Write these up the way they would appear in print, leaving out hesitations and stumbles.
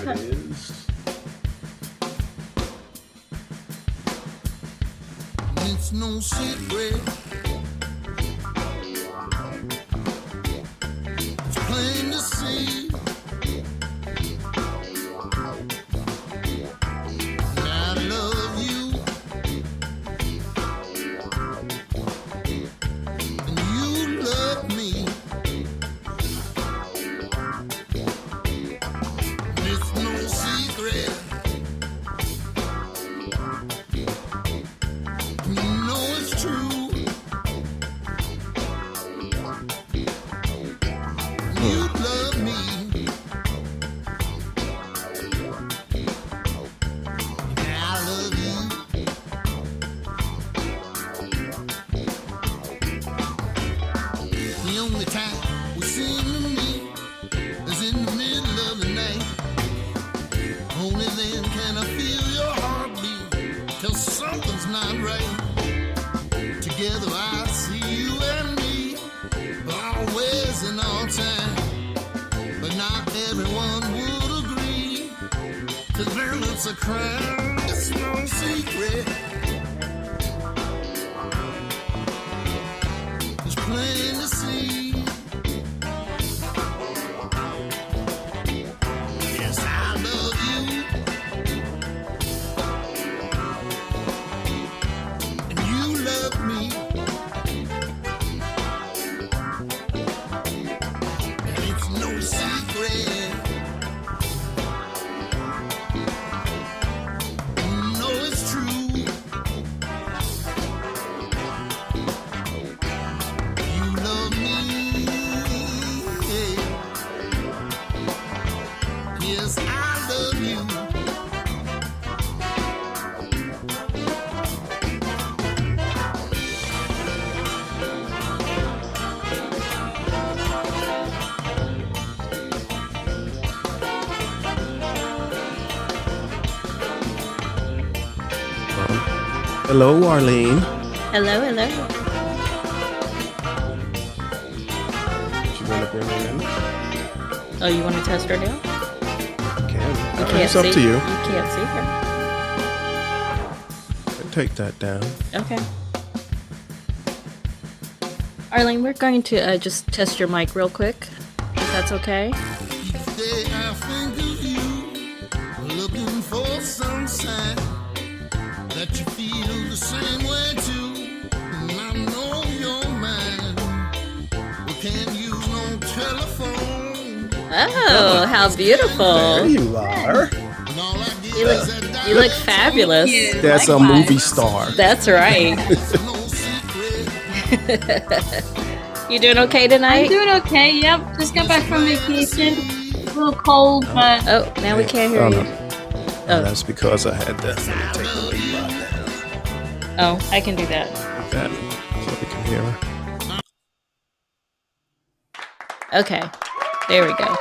There it is. It's no secret. It's plain to see. I love you, and you love me. It's no secret. You know it's true. You love me. And I love you. The only time we seem to meet is in the middle of the night. Only then can I feel your heartbeat. Till something's not right. Together I see you and me, always and all time. But not everyone would agree. To them it's a crime. It's no secret. It's plain to see. Yes, I love you. And you love me. And it's no secret. You know it's true. You love me. Yes, I love you. Hello, Arlene. Hello, hello. You want to bring her in? Oh, you want to test her now? Can. Can't It's up see. to you. You can't see her. Take that down. Okay. Arlene, we're going to just test your mic real quick, if that's okay. Each day I think of you, looking for some sign that you feel the same way too. And I know you're mine. We can't use no telephone. Oh, how There beautiful. you are. And all I get You is look, that you look fabulous. That's a movie star. That's right. It's no secret. You doing okay I'm tonight? doing okay. Yep, just got back from vacation. A little cold, but Oh, now we can't hear Oh, you. no. Oh, that's because I had that. Let me take the lead line down. Oh, I can do that. Like that, so we can hear her. Okay, there we go.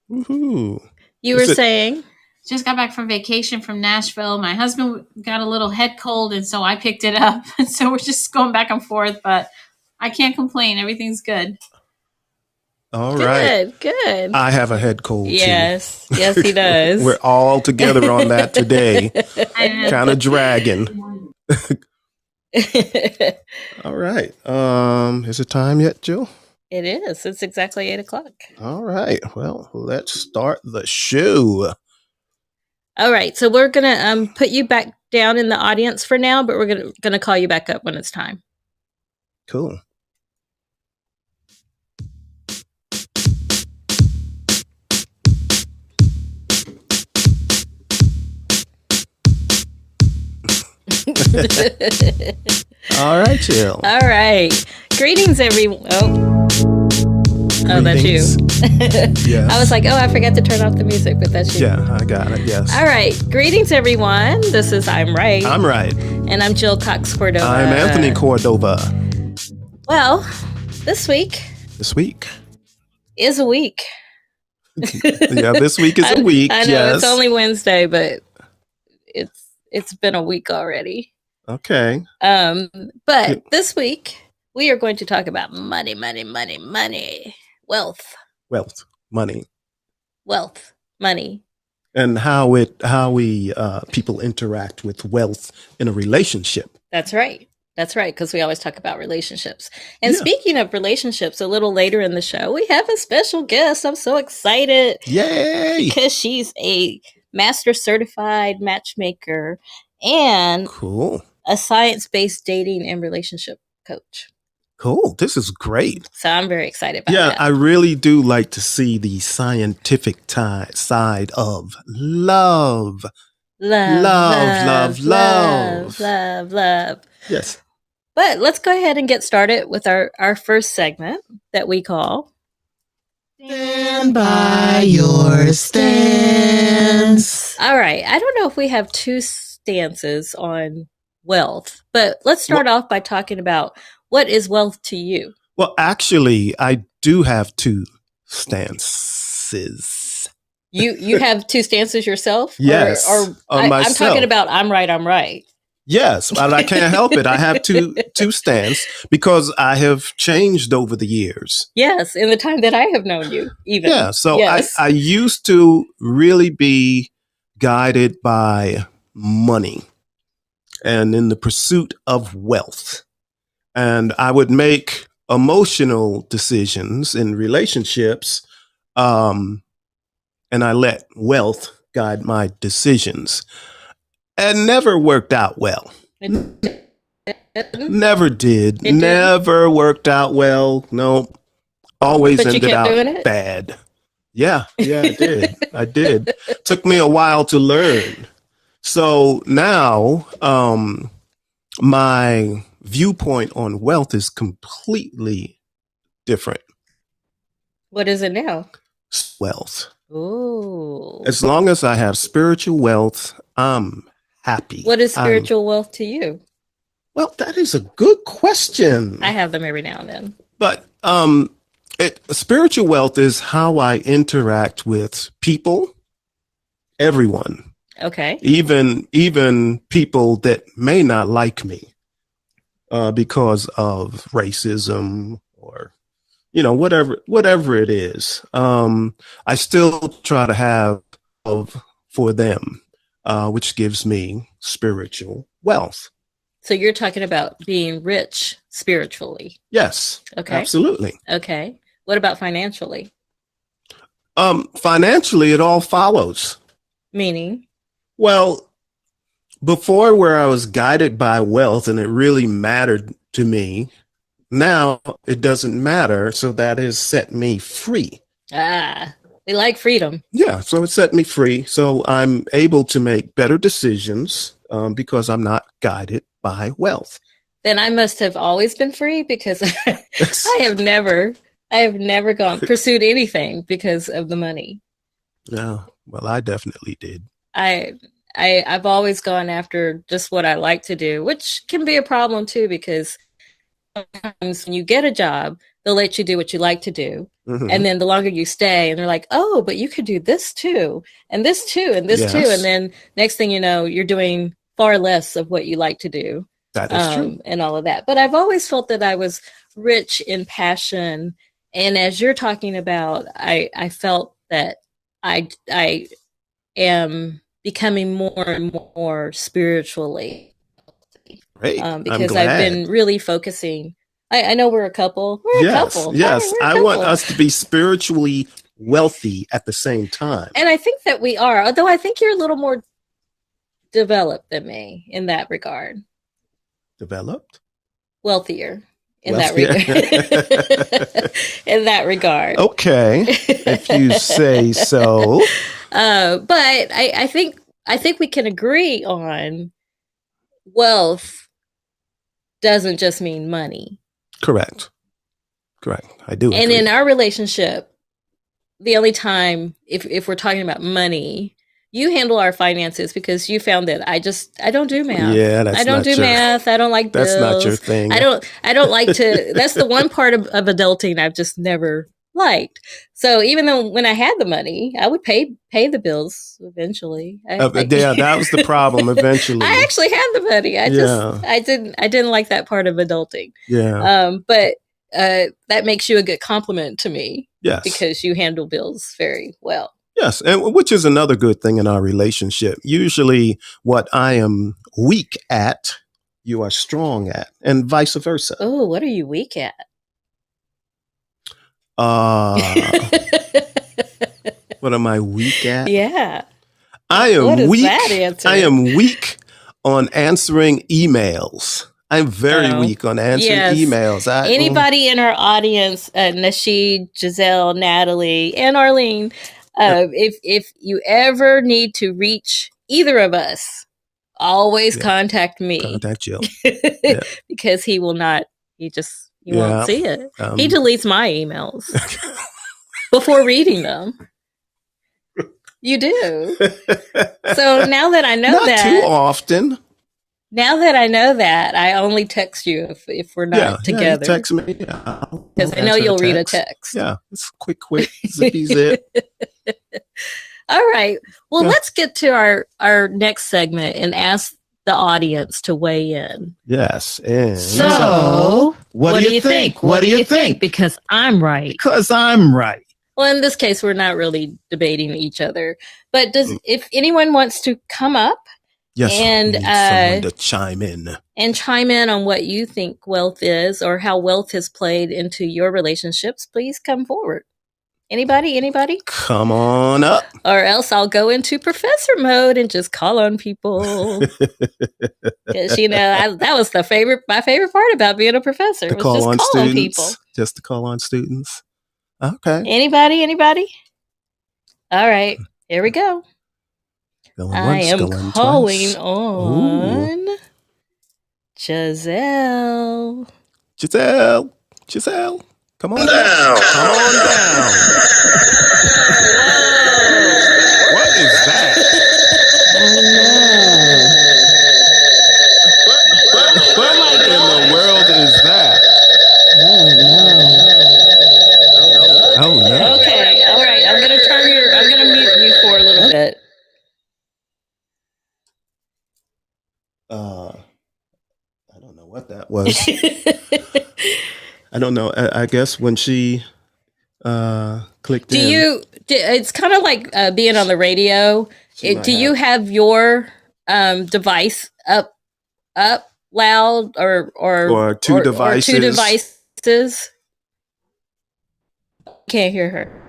Woohoo! You Is were it- saying? just got back from vacation from Nashville. My husband got a little head cold, and so I picked it up. And so we're just going back and forth, but I can't complain. Everything's good. All right. Good, good. I have a head cold Yes, yes, he does. too. We're all together on that today. And Kind of dragging. All right. Is it time yet, Jill? It is. It's exactly 8:00. All right. Well, let's start the show. All right. So we're gonna put you back down in the audience for now, but we're gonna call you back up when it's time. Cool. All right, Jill. All right. Greetings, everyone. Oh, that's you. Yes. I was like, oh, I forgot to turn off the music, but that's you. Yeah, I got it. Yes. All right. Greetings, everyone. This is I'm Right. I'm right. And I'm Jill Cox Cordova. I'm Anthony Cordova. Well, this week This week. is a week. Yeah, this week is a week. I know yes. it's only Wednesday, but it's been a week already. Okay. But this week we are going to talk about money, wealth. Wealth, money. wealth, money. and how we people interact with wealth in a relationship. That's right. That's right. Because we always talk about relationships. And Yeah. speaking of relationships, a little later in the show, we have a special guest. I'm so excited Yay! because she's a master certified matchmaker and Cool. a science-based dating and relationship coach. Cool. This is great. So I'm very excited about Yeah, that. I really do like to see the scientific side of love. Love, Love, love. love, love. Yes. But let's go ahead and get started with our first segment that we call Stand by your stance. All right. I don't know if we have two stances on wealth, but let's start off by talking about what is wealth to you? Well, actually, I do have two stances. You have two stances yourself? Yes, Or on I'm myself. talking about I'm right. Yes, but I can't help it. I have two stances because I have changed over the years. Yes, in the time that I have known you, even. Yeah, so Yes. I used to really be guided by money and in the pursuit of wealth. And I would make emotional decisions in relationships, and I let wealth guide my decisions. And never worked out well. Never did. It didn't? Never worked out well. No. Always But you ended kept out doing it? bad. Yeah, I did. I did. Took me a while to learn. So now, my viewpoint on wealth is completely different. What is it now? Wealth. Ooh. As long as I have spiritual wealth, I'm happy. What is I'm- spiritual wealth to you? Well, that is a good question. I have them every now and then. But spiritual wealth is how I interact with people, everyone, Okay. even people that may not like me because of racism or whatever it is. I still try to have love for them, which gives me spiritual wealth. So you're talking about being rich spiritually. Yes, Okay. absolutely. Okay. What about financially? Financially, it all follows. Meaning? Well, before where I was guided by wealth and it really mattered to me, now it doesn't matter. So that has set me free. We like freedom. Yeah, so it set me free. So I'm able to make better decisions because I'm not guided by wealth. Then I must have always been free because I have never pursued anything because of the money. Yeah, well, I definitely did. I've always gone after just what I like to do, which can be a problem too, because sometimes when you get a job, they'll let you do what you like to do. Mhm. And then the longer you stay, and they're like, oh, but you could do this too, and this too, and this too. Yes. And then next thing you know, you're doing far less of what you like to do. That is true. And all of that. But I've always felt that I was rich in passion. And as you're talking about, I felt that I am becoming more and more spiritually Great. I'm because glad. I've been really focusing. I know we're a couple. We're a couple. Yes. We're a I want couple. us to be spiritually wealthy at the same time. And I think that we are, although I think you're a little more developed than me in that regard. Developed? Wealthier in Wealthier. that regard. In that regard. Okay, if you say so. But I think we can agree on wealth doesn't just mean money. Correct. I do. And agree. in our relationship, the only time if we're talking about money, you handle our finances because you found that I don't do math. Yeah, that's I don't not do your- math. I don't like bills. That's not your thing. I don't like to. That's the one part of adulting I've just never liked. So even though when I had the money, I would pay the bills eventually. Yeah, that was the problem. Eventually, I actually had the money. I didn't like that part of adulting. Yeah. But that makes you a good compliment to me Yes. because you handle bills very well. Yes, and which is another good thing in our relationship. Usually, what I am weak at, you are strong at, and vice versa. Oh, what are you weak at? What am I weak at? Yeah. I am What is weak. that answer? I am weak on answering emails. I'm very Oh, weak on answering yes. emails. Anybody in our audience, Nasheed, Giselle, Natalie, and Arlene, if you ever need to reach either of us, always Yeah. contact me. Contact Jill. Yeah. Because he will not. He Yeah. won't see it. He deletes my emails before reading them. You do. So now that I know Not that, too often. now that I know that, I only text you if we're not Yeah, together. you text me. Because I know answer you'll the read a text. text. Yeah, it's quick, zippy zip. All right. Well, Yeah. let's get to our next segment and ask the audience to weigh in. Yes. And So, what do you think? What do you think? Because I'm right. Because I'm right. Well, in this case, we're not really debating each other. But if anyone wants to come up yes, and, we need someone to chime in. and chime in on what you think wealth is or how wealth has played into your relationships, please come forward. Anybody? Come on up. Or else I'll go into professor mode and just call on people. Because that was my favorite part about being a professor. To was call just on calling students. people. Just to call on students. Okay. Anybody? All right, here we go. Going I once, am going calling twice. on Giselle. Giselle, come on down. Come on down. What is that? What in the world is that? Oh no. Okay, all right. I'm gonna mute you for a little bit. I don't know what that was. I don't know. I guess when she clicked in. It's kind of like being on the radio. Do you have your device up loud or two devices? Or two devices? Can't hear her.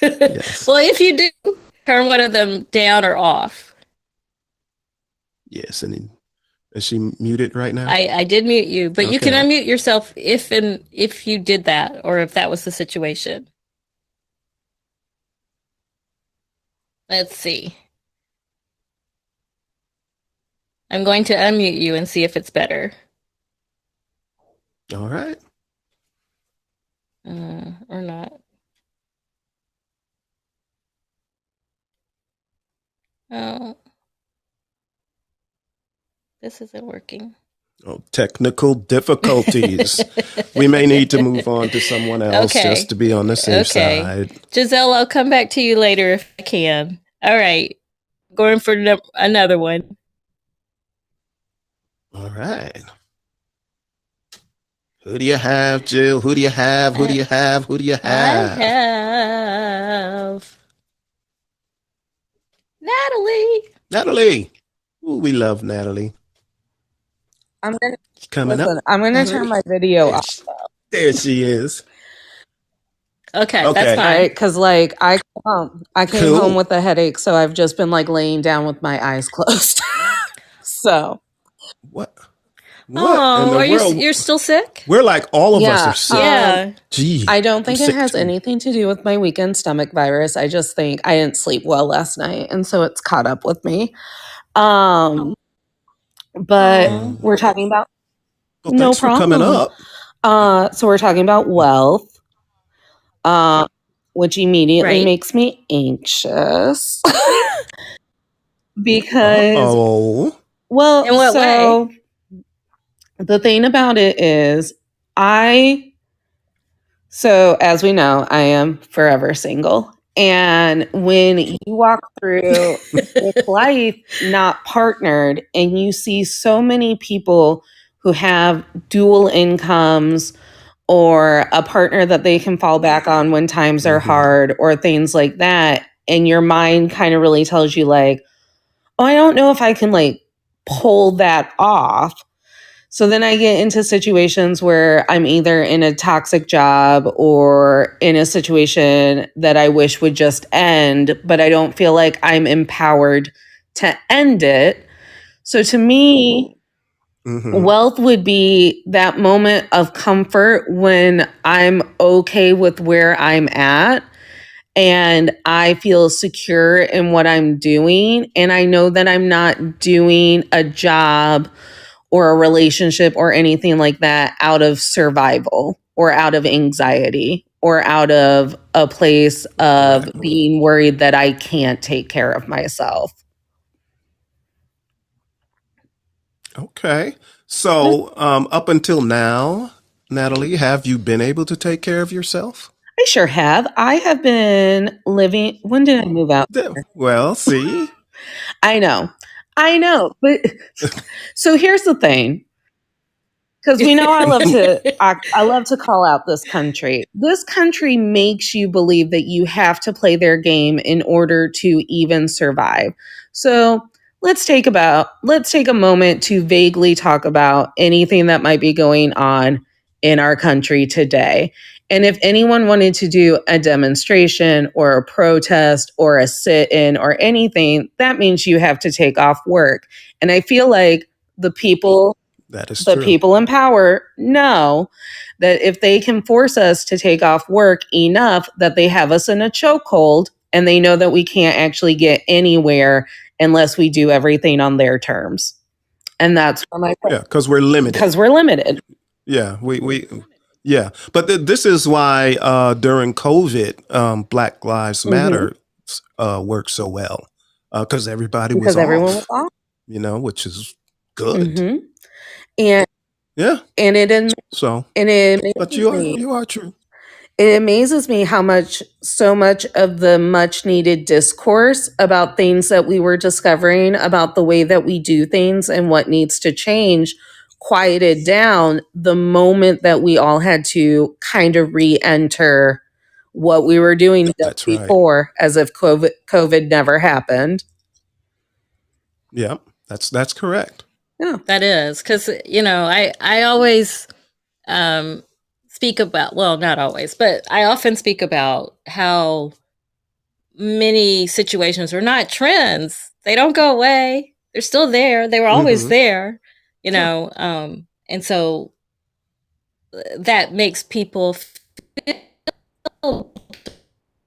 Yes. Well, if you do, turn one of them down or off. Yes, and is she muted right now? I did mute you, but you can Okay. unmute yourself if you did that or if that was the situation. Let's see. I'm going to unmute you and see if it's better. All right. Or not. Oh. This isn't working. Oh, technical difficulties. We may need to move on to someone else Okay. just to be on the safe Okay. side. Giselle, I'll come back to you later if I can. All right. Going for another one. All right. Who do you have, Jill? Who do you have? Who do you have? Who do you I have? have Natalie. Natalie. Ooh, we love Natalie. I'm gonna She's coming listen. up. I'm gonna turn my video There off, she, there she is. Okay, Okay. that's fine. right? Because like I came Cool. home with a headache, so I've just been like laying down with my eyes closed. So What? What in Oh, the are world? you're still sick? We're like all of us Yeah, are sick. Yeah. Gee, I don't think I'm it sick has too. anything to do with my weekend stomach virus. I just think I didn't sleep well last night, and so it's caught up with me. But Aw. we're talking about Well, no thanks for coming problem. up. So we're talking about wealth, which immediately Right. makes me anxious because Oh, well, In what so the thing about it is so as we know, I am forever single. And when you walk through with life not partnered and you see so many people who have dual incomes or a partner that they can fall back on when times are hard or things like that. And your mind kind of really tells you like, oh, I don't know if I can like pull that off. So then I get into situations where I'm either in a toxic job or in a situation that I wish would just end, but I don't feel like I'm empowered to end it. So to me, wealth would be that moment of comfort when I'm okay with where I'm at and I feel secure in what I'm doing. And I know that I'm not doing a job or a relationship or anything like that out of survival or out of anxiety or out of a place of being worried that I can't take care of myself. Okay. So, up until now, Natalie, have you been able to take care of yourself? I sure have. I have been living. When did I move out? Well, see, I know. But so here's the thing. Because we know I love to call out this country. This country makes you believe that you have to play their game in order to even survive. So let's take a moment to vaguely talk about anything that might be going on in our country today. And if anyone wanted to do a demonstration or a protest or a sit-in or anything, that means you have to take off work. And I feel like the people in power know that if they can force us to take off work enough, that they have us in a chokehold, and they know that we can't actually get anywhere unless we do everything on their terms. And that's where my because we're limited. Yeah, yeah. But this is why during COVID, Black Lives Matter worked so well because everybody was off. Everyone was off. Which is good. And but you are true. It amazes me how so much of the much needed discourse about things that we were discovering about the way that we do things and what needs to change quieted down the moment that we all had to kind of re-enter what we were doing before, as if COVID never happened. Yeah, that's correct. Yeah, that is because I always speak about, well, not always, but I often speak about how many situations are not trends. They don't go away. They're still there. They were always there, and so that makes people feel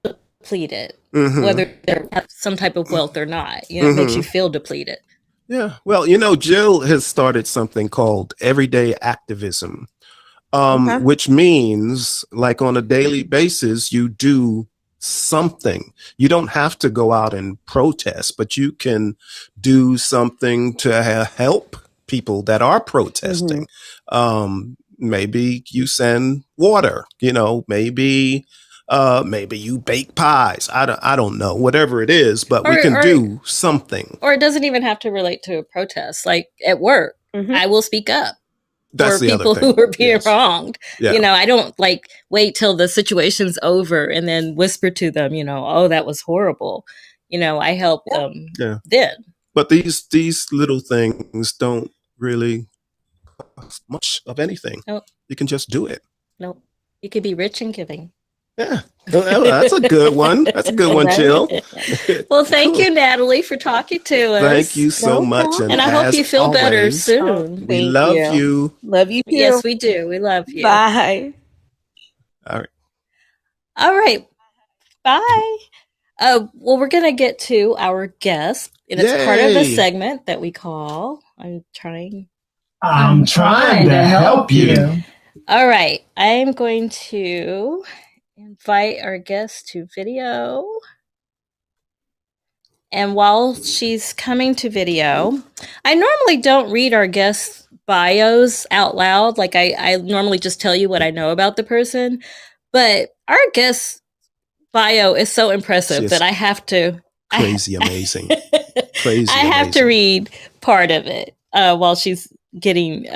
depleted, whether they have some type of wealth or not. It makes you feel depleted. Yeah. Well, Jill has started something called Everyday Activism, which means like on a daily basis, you do something. You don't have to go out and protest, but you can do something to help people that are protesting. Maybe you send water, maybe you bake pies. I don't know, whatever it is, but we can do something. Or it doesn't even have to relate to a protest. Like at work, I will speak up for people who are being wronged. Yeah. I don't like wait till the situation's over and then whisper to them, oh, that was horrible. I help them then. But these little things don't really cost much of anything. Nope. You can just do it. Nope. You could be rich in giving. Yeah, that's a good one. That's a good one, Jill. Well, thank you, Natalie, for talking to us. Thank you so much. And I hope you feel better soon. We love you. Love you too. Yes, we do. We love you. Bye. All right. Bye. Well, we're going to get to our guest, and it's part of the segment that we call I'm trying to help you. All right. I am going to invite our guest to video. And while she's coming to video, I normally don't read our guests' bios out loud. Like I normally just tell you what I know about the person. But our guest's bio is so impressive that I have to... amazing. I have to read part of it while she's getting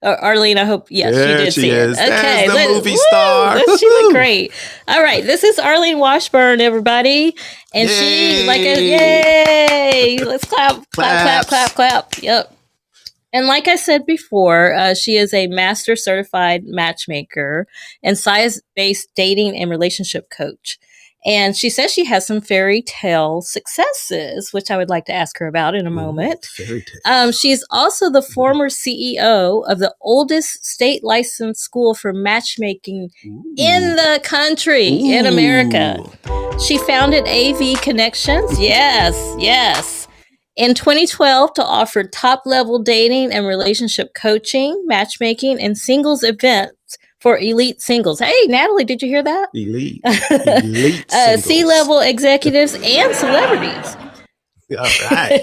Arlene, I hope, yes, There she did she see is. it. Okay. There's the movie woo, star. She Woo-hoo. looked great. All right. This is Arlene Washburn, everybody. And she, yay. Let's clap, clap, clap, clap, clap. Yep. And like I said before, she is a master certified matchmaker and science-based dating and relationship coach. And she says she has some fairy tale successes, which I would like to ask her about in a moment. Fairy tale. She's also the former CEO of the oldest state licensed school for matchmaking in the country, in America. She founded AV Connections. Yes. In 2012 to offer top-level dating and relationship coaching, matchmaking, and singles events for elite singles. Hey, Natalie, did you hear that? Elite singles. C-level executives and celebrities. All right.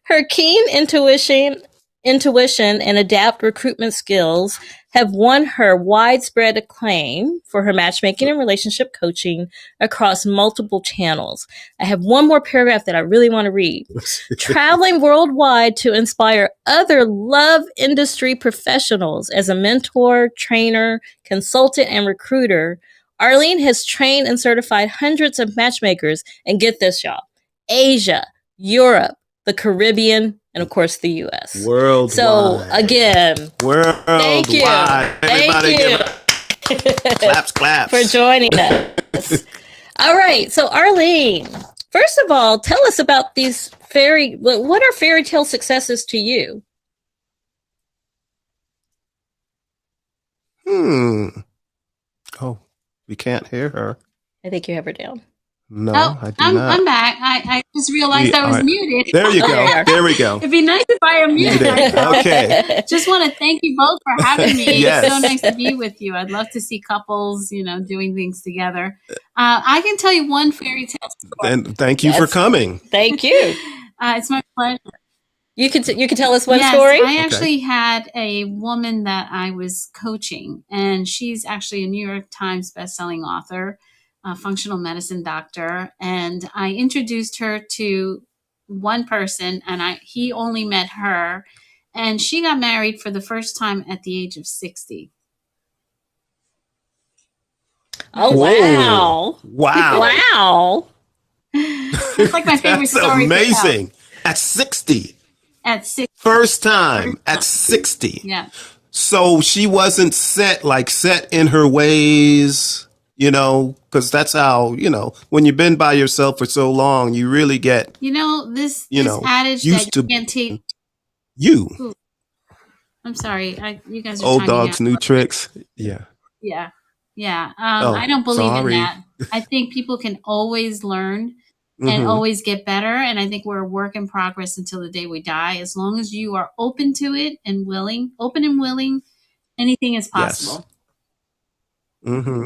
Her keen intuition and adapt recruitment skills have won her widespread acclaim for her matchmaking and relationship coaching across multiple channels. I have one more paragraph that I really want to read. Traveling worldwide to inspire other love industry professionals as a mentor, trainer, consultant, and recruiter, Arlene has trained and certified hundreds of matchmakers, and get this, y'all, Asia, Europe, the Caribbean, and of course the U.S. Worldwide. So again, thank you. Everybody give it claps for joining us. All right, so Arlene, first of all, tell us about these what are fairy tale successes to you? Oh, we can't hear her. I think you have her down. No, I do I'm not. I'm back. I just realized I was muted. There you go. There we go. It'd be nice if I unmuted. Okay. Just want to thank you both for having me. Yes. It's so nice to be with you. I'd love to see couples, doing things together. I can tell you one fairy tale story. And thank you for coming. Thank you. It's my pleasure. You can tell us one Yes, story? I actually had a woman that I was coaching, and she's actually a New York Times bestselling author, a functional medicine doctor. And I introduced her to one person, and he only met her. And she got married for the first time at the age of 60. Oh, wow. Wow. It's like my favorite That's story. amazing. At 60. At 60. First time at 60. Yeah. So she wasn't set in her ways, because that's how, when you've been by yourself for so long, you really get, This adage used that you to can't take. you. I'm sorry. You guys are Old chiming dogs, in. new tricks. Yeah. Yeah. I don't believe sorry. in that. I think people can always learn and always get better. And I think we're a work in progress until the day we die. As long as you are open to it and willing, anything is possible. Yes. Mm-hmm.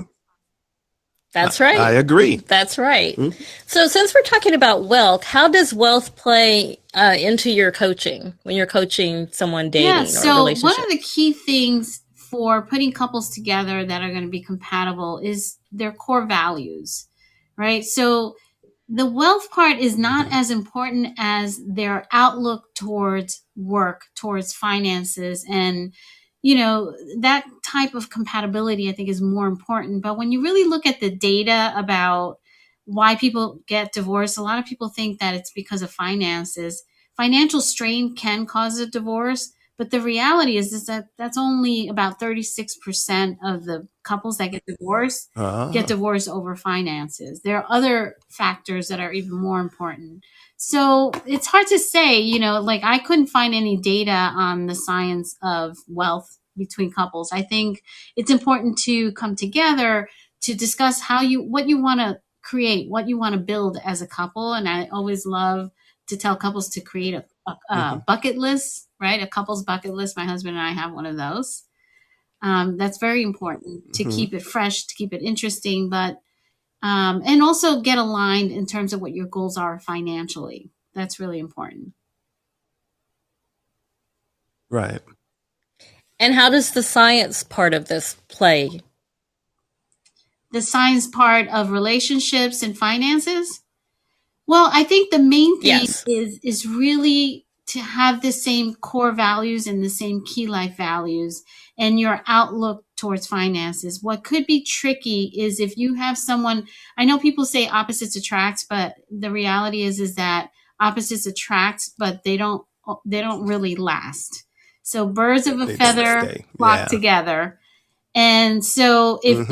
That's right. I agree. That's right. Mm-hmm. So since we're talking about wealth, how does wealth play into your coaching when you're coaching someone dating or relationship? One of the key things for putting couples together that are going to be compatible is their core values, right? So the wealth part is not as important as their outlook towards work, towards finances, and that type of compatibility I think is more important. But when you really look at the data about why people get divorced, a lot of people think that it's because of finances. Financial strain can cause a divorce, but the reality is that that's only about 36% of the couples that get divorced over finances. There are other factors that are even more important. So it's hard to say, I couldn't find any data on the science of wealth between couples. I think it's important to come together to discuss what you want to create, what you want to build as a couple. And I always love to tell couples to create a bucket list, right? A couple's bucket list. My husband and I have one of those. That's very important to keep it fresh, to keep it interesting, but and also get aligned in terms of what your goals are financially. That's really important. Right. And how does the science part of this play? The science part of relationships and finances? Well, I think the main thing is really to have the same core values and the same key life values and your outlook towards finances. What could be tricky is if you have someone, I know people say opposites attract, but the reality is that opposites attract, but they don't really last. So birds of a They don't feather stay. flock Yeah. together. And so if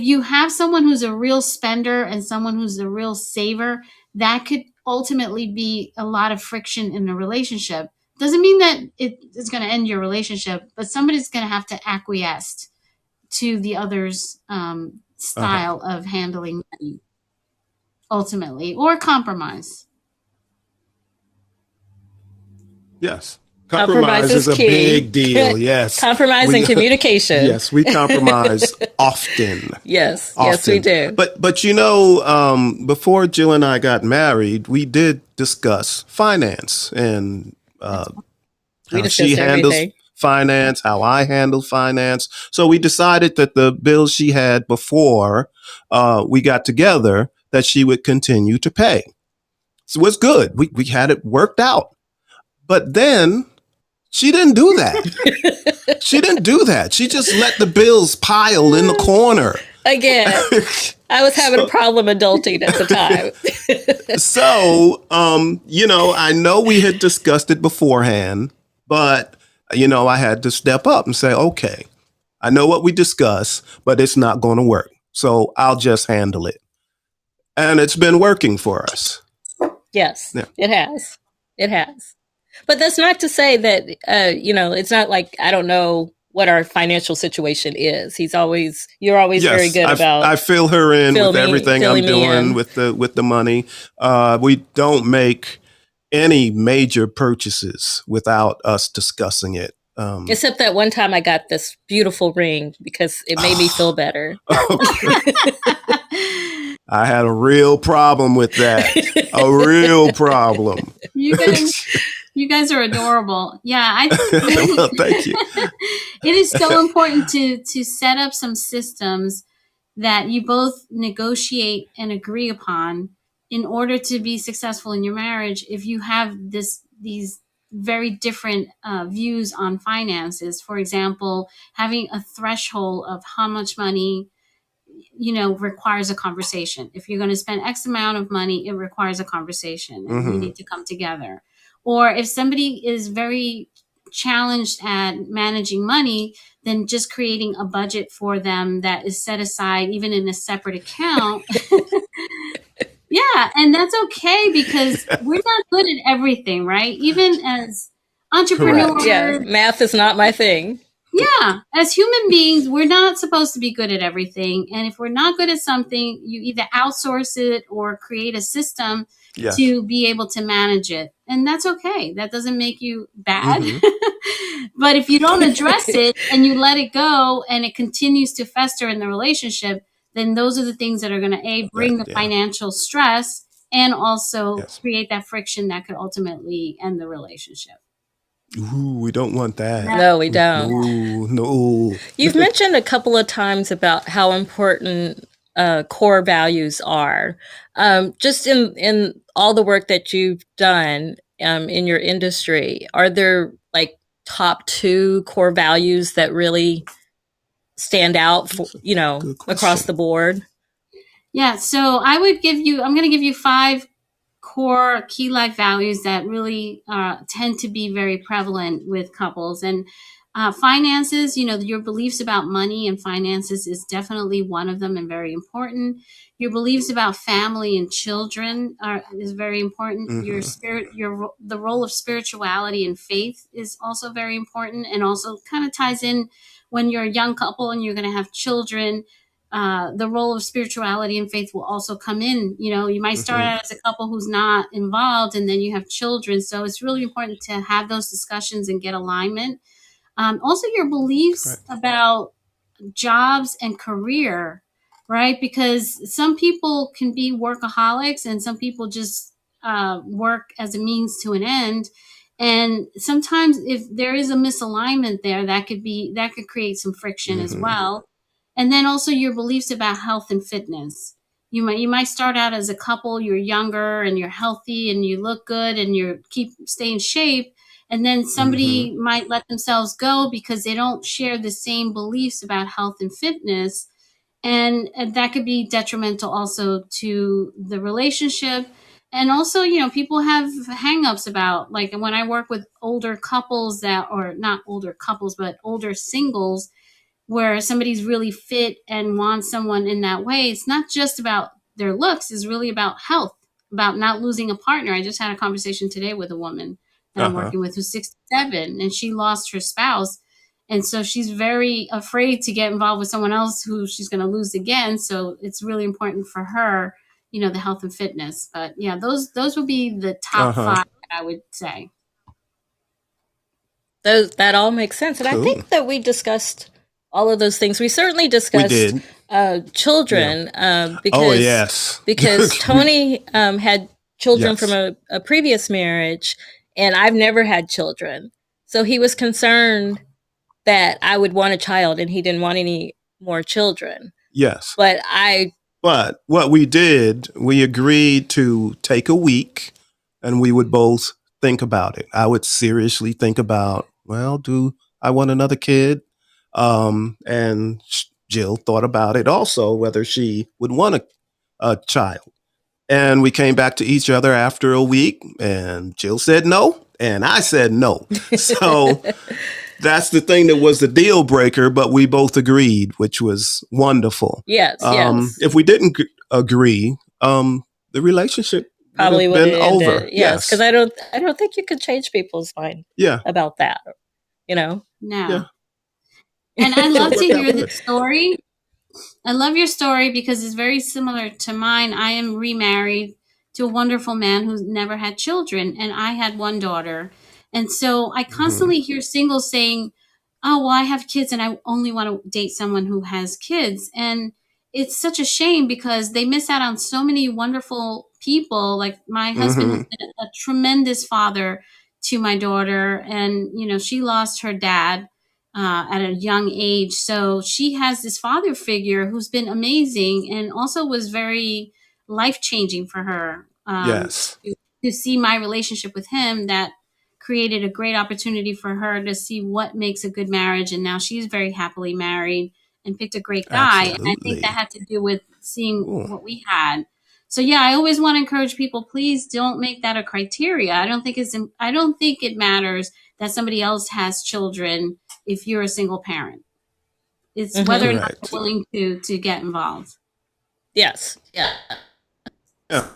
you have someone who's a real spender and someone who's a real saver, that could ultimately be a lot of friction in the relationship. Doesn't mean that it is going to end your relationship, but somebody's going to have to acquiesce to the other's style of handling money, ultimately, or compromise. Yes. Compromise is a key. big deal. Yes. Compromise and communication. Yes, we compromise often. Yes, Often. yes, we do. But you know, before Jill and I got married, we did discuss finance and We how discussed she handles everything. finance, how I handle finance. So we decided that the bills she had before we got together, that she would continue to pay. So it was good. We had it worked out. But then she didn't do that. She didn't do that. She just let the bills pile in the corner. Again, I was having a problem adulting at the time. So, you know, I know we had discussed it beforehand, but, you know, I had to step up and say, okay, I know what we discussed, but it's not going to work. So I'll just handle it. And it's been working for us. Yes, Yeah. it has. It has. But that's not to say that, you know, it's not like I don't know what our financial situation is. You're always very good about. I fill her in with everything I'm filling me in. doing with the money. We don't make any major purchases without us discussing it. Except that one time I got this beautiful ring because it made me feel better. I had a real problem with that. A real problem. You guys are adorable. Yeah, Well, thank you. it is so important to set up some systems that you both negotiate and agree upon in order to be successful in your marriage. If you have these very different views on finances, for example, having a threshold of how much money, you know, requires a conversation. If you're going to spend X amount of money, it requires a conversation, and you need to come together. Or if somebody is very challenged at managing money, then just creating a budget for them that is set aside, even in a separate account. Yeah, and that's okay because we're not good at everything, right? Even as entrepreneurs. Yeah, math is not my thing. Yeah, as human beings, we're not supposed to be good at everything. And if we're not good at something, you either outsource it or create a system to be able to manage it. And that's okay. That doesn't make you bad. But if you don't address it and you let it go and it continues to fester in the relationship, then those are the things that are going to bring the financial stress and also create that friction that could ultimately end the relationship. Ooh, we don't want that. No, we don't. Ooh, no. You've mentioned a couple of times about how important core values are. Just in all the work that you've done in your industry, are there like top 2 core values that really stand out for, you know, across the board? Yeah, so I'm going to give you 5 core key life values that really tend to be very prevalent with couples. And finances, you know, your beliefs about money and finances is definitely one of them and very important. Your beliefs about family and children is very important. Your the role of spirituality and faith is also very important, and also kind of ties in when you're a young couple and you're going to have children. The role of spirituality and faith will also come in. You know, you might start out as a couple who's not involved, and then you have children. So it's really important to have those discussions and get alignment. Also, your beliefs about jobs and career, right? Because some people can be workaholics and some people just work as a means to an end. And sometimes if there is a misalignment there, that could create some friction as well. And then also your beliefs about health and fitness. you might start out as a couple, you're younger and you're healthy and you look good and you keep stay in shape, and then somebody might let themselves go because they don't share the same beliefs about health and fitness, and that could be detrimental also to the relationship. And also, people have hangups about, like, when I work with older couples that, or not older couples, but older singles, where somebody's really fit and wants someone in that way, it's not just about their looks, it's really about health, about not losing a partner. I just had a conversation today with a woman that I'm working with who's 67, and she lost her spouse. And so she's very afraid to get involved with someone else who she's going to lose again. So it's really important for her, the health and fitness. But yeah, those would be the top five, I would say. That all makes sense. And I Cool. think that we discussed all of those things. We certainly discussed children because, Oh, yes. because Tony had children Yes. from a previous marriage, and I've never had children. So he was concerned that I would want a child, and he didn't want any more children. Yes. But what we did, we agreed to take a week and we would both think about it. I would seriously think about, well, do I want another kid? And Jill thought about it also, whether she would want a child. And we came back to each other after a week, and Jill said no, and I said no. So that's the thing that was the deal breaker, but we both agreed, which was wonderful. yes. If we didn't agree, the relationship Probably would would have have been ended. over. Yes, because I don't think you could change people's mind Yeah. about that. No. Yeah. And I love to Worked out hear the good. story. I love your story because it's very similar to mine. I am remarried to a wonderful man who's never had children, and I had one daughter. And so I constantly hear singles saying, oh, well, I have kids and I only want to date someone who has kids. And it's such a shame because they miss out on so many wonderful people. Like my husband has been a tremendous father to my daughter, and she lost her dad at a young age. So she has this father figure who's been amazing and also was very life-changing for her. Yes. To see my relationship with him, that created a great opportunity for her to see what makes a good marriage. And now she's very happily married and picked a great guy. And I Absolutely. think that had to do with seeing Ooh. what we had. So yeah, I always want to encourage people, please don't make that a criteria. I don't think it matters that somebody else has children if you're a single parent. It's whether or not Correct. you're willing to get involved. Yes. Yeah. Yeah.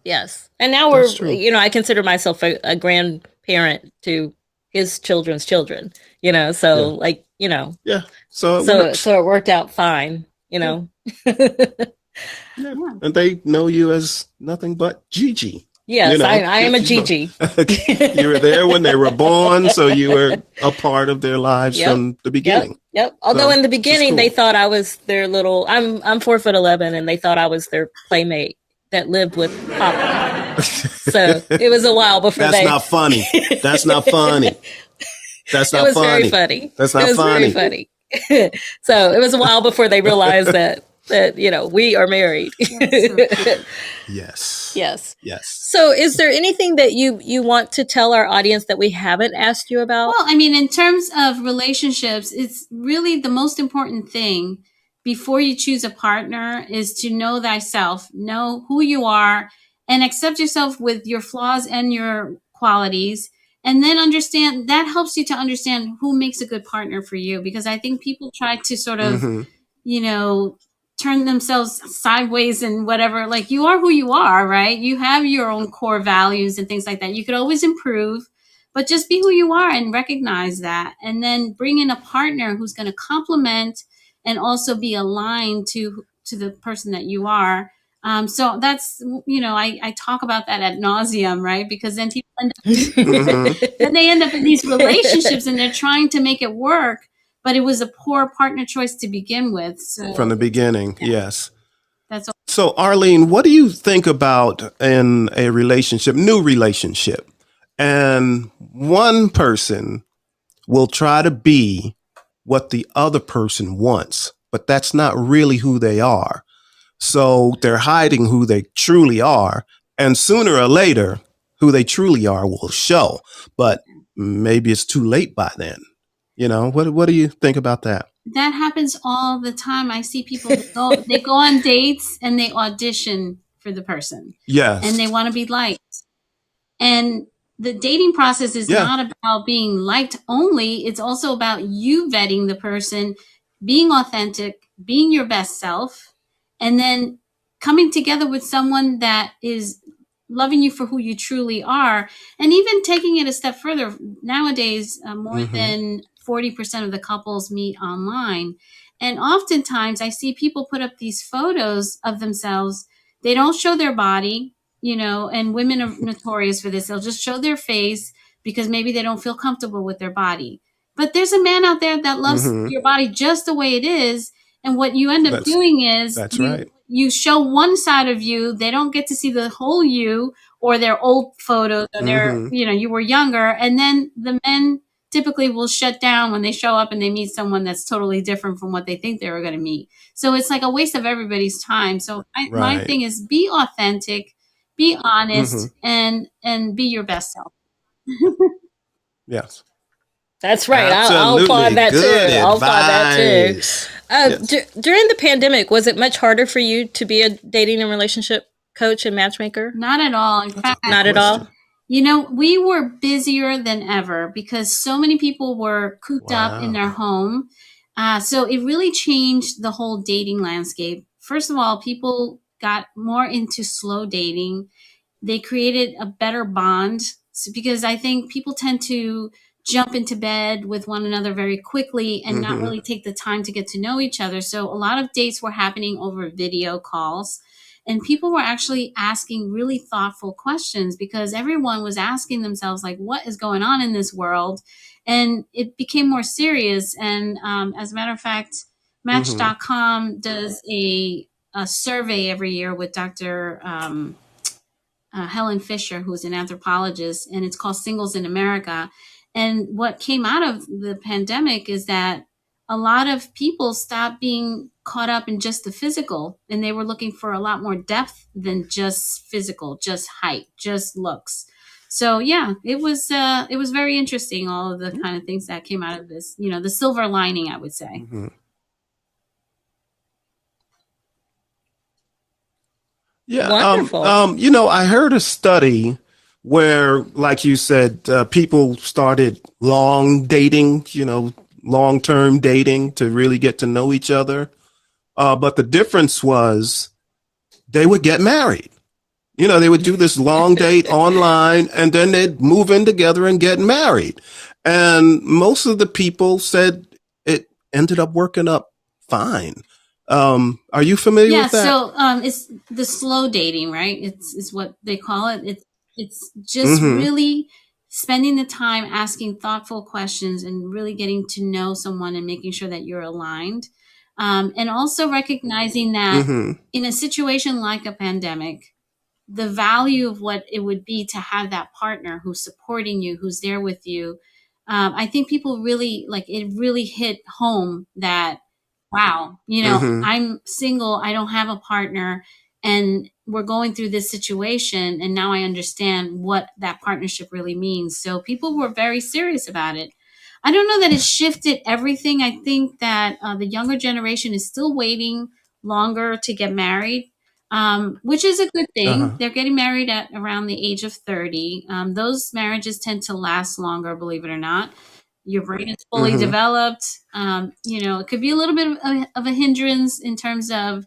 Yes. And now That's true. I consider myself a grandparent to his children's children, so Yeah. So it so works. so it worked out fine, Yeah. And they know you as nothing but Gigi. Yes, I am a You know. Gigi. You were there when they were born, so you were a part of their lives Yep. from the beginning. Yep. Although in the which is beginning cool. they thought I was their little. I'm 4'11", and they thought I was their playmate that lived with Papa. So it was a while before That's they. not funny. That's not funny. That's It not was funny. very funny. That's not It was funny. very funny. So it was a while before they realized that we are married. Yes. Yes. Yes. So is there anything that you want to tell our audience that we haven't asked you about? Well, I mean, in terms of relationships, it's really the most important thing before you choose a partner is to know thyself, know who you are, and accept yourself with your flaws and your qualities. And then understand, that helps you to understand who makes a good partner for you. Because I think people try to sort of, turn themselves sideways and whatever. Like, you are who you are, right? You have your own core values and things like that. You could always improve, but just be who you are and recognize that. And then bring in a partner who's going to complement and also be aligned to the person that you are. So that's, I talk about that ad nauseum, right? Because then people then they end up in these relationships and they're trying to make it work, but it was a poor partner choice to begin with. So From the beginning, yes. that's all. So, Arlene, what do you think about in a relationship, new relationship, and one person will try to be what the other person wants, but that's not really who they are? So they're hiding who they truly are. And sooner or later, who they truly are will show. But maybe it's too late by then. You know, what do you think about that? That happens all the time. I see people that they go on dates and they audition for the person. Yes. And they want to be liked. And the dating process is not about being liked only. It's also about you vetting the person, being authentic, being your best self, and then coming together with someone that is loving you for who you truly are. And even taking it a step further, nowadays, more than 40% of the couples meet online. And oftentimes I see people put up these photos of themselves. They don't show their body, you know, and women are notorious for this. They'll just show their face because maybe they don't feel comfortable with their body. But there's a man out there that loves your body just the way it is. And what you end up doing is you show one side of you. They don't get to see the whole you or their old photos or their, you know, you were younger. And then the men typically will shut down when they show up and they meet someone that's totally different from what they think they were going to meet. So it's like a waste of everybody's time. So my thing is be authentic, be honest, and be your best self. Yes. That's right. I'll applaud that too. I'll applaud that too. During the pandemic, was it much harder for you to be a dating and relationship coach and matchmaker? Not at all. In fact, not at all. You know, we were busier than ever because so many people were cooped up in their home. So it really changed the whole dating landscape. First of all, people got more into slow dating. They created a better bond because I think people tend to jump into bed with one another very quickly and not really take the time to get to know each other. So a lot of dates were happening over video calls. And people were actually asking really thoughtful questions because everyone was asking themselves, like, what is going on in this world? And it became more serious. And as a matter of fact, Match.com does a survey every year with Dr. Helen Fisher, who's an anthropologist, and it's called Singles in America. And what came out of the pandemic is that a lot of people stopped being caught up in just the physical, and they were looking for a lot more depth than just physical, just height, just looks. So yeah, it was very interesting, all of the kind of things that came out of this, you know, the silver lining, I would say. Yeah. Wonderful. You know, I heard a study where, like you said, people started long dating, you know, long-term dating to really get to know each other. But the difference was they would get married. You know, they would do this long date online and then they'd move in together and get married. And most of the people said it ended up working up fine. Are you familiar with that? So it's the slow dating, right? It's what they call it. It's just really spending the time asking thoughtful questions and really getting to know someone and making sure that you're aligned. And also recognizing that in a situation like a pandemic, the value of what it would be to have that partner who's supporting you, who's there with you. I think people really it really hit home that, wow, you know, I'm single, I don't have a partner, and we're going through this situation. And now I understand what that partnership really means. So people were very serious about it. I don't know that it shifted everything. I think that the younger generation is still waiting longer to get married, which is a good thing. They're getting married at around the age of 30. Those marriages tend to last longer, believe it or not. Your brain is fully developed. You know, it could be a little bit of a hindrance in terms of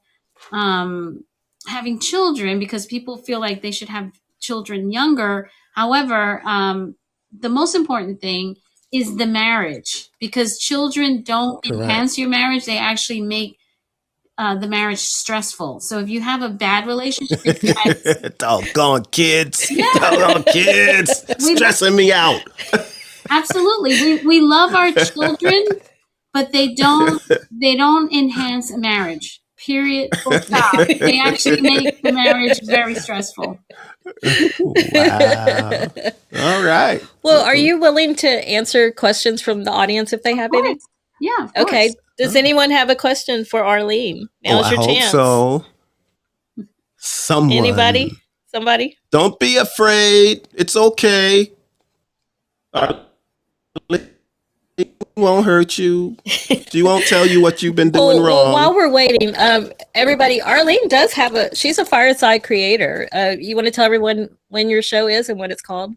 having children because people feel like they should have children younger. However, the most important thing is the marriage, because children don't enhance your marriage. They actually make the marriage stressful. So if you have a bad relationship, doggone kids, doggone kids, stressing me out. Absolutely. We love our children, but they don't enhance a marriage. Period. Full stop. They actually make the marriage very stressful. Wow. All right. Well, are you willing to answer questions from the audience if they have any? Yeah. Okay. Does anyone have a question for Arlene? Now's your chance. I hope so. Someone. Anybody? Somebody? Don't be afraid. It's okay. It won't hurt you. She won't tell you what you've been doing wrong. Well, while we're waiting, everybody, Arlene does she's a fireside creator. You want to tell everyone when your show is and what it's called?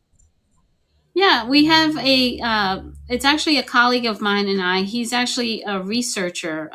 Yeah, we have it's actually a colleague of mine and I. He's actually a researcher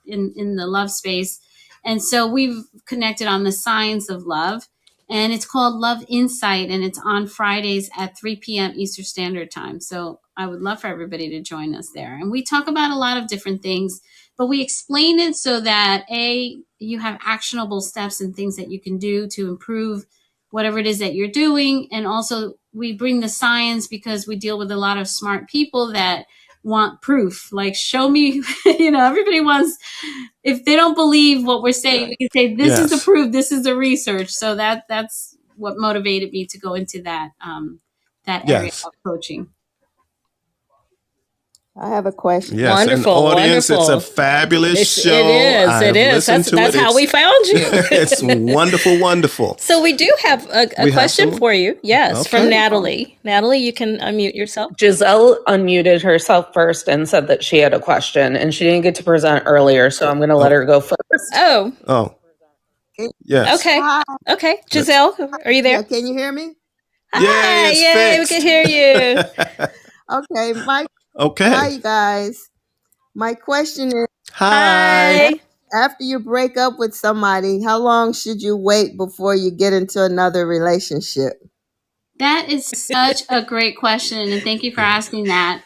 in the love space. And so we've connected on the science of love. And it's called Love Insight, and it's on Fridays at 3 p.m. Eastern Standard Time. So I would love for everybody to join us there. And we talk about a lot of different things, but we explain it so that, you have actionable steps and things that you can do to improve whatever it is that you're doing. And also we bring the science because we deal with a lot of smart people that want proof. Like, show me, everybody wants, if they don't believe what we're saying, we can say, this is the proof, this is the research. So that's what motivated me to go into that area of coaching. I have a question. Yes, wonderful, audience, wonderful. It's a fabulous show. It is. That's how we found you. It's wonderful. So we do have a question for you. Yes, Okay. from Natalie. Natalie, you can unmute yourself. Giselle unmuted herself first and said that she had a question, and she didn't get to present earlier, so I'm going to let her go first. Oh, yes. okay. Hi. Okay, Giselle, are you there? Yeah, can you hear me? Hi, it's yay, we fixed. can hear you. Okay, Okay. hi, you guys. My question is, Hi. after you break up with somebody, how long should you wait before you get into another relationship? That is such a great question, and thank you for asking that.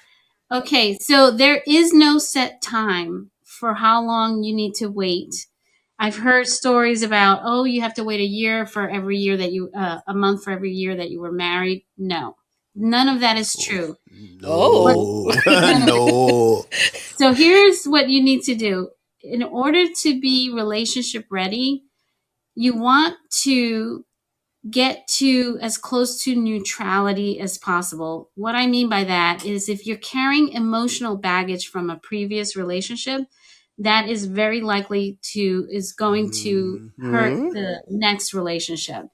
Okay, so there is no set time for how long you need to wait. I've heard stories about, you have to wait a year for every year that a month for every year that you were married. No, none of that is true. No. No. So here's what you need to do. In order to be relationship ready, you want to get to as close to neutrality as possible. What I mean by that is if you're carrying emotional baggage from a previous relationship, that is very likely is going to hurt the next relationship.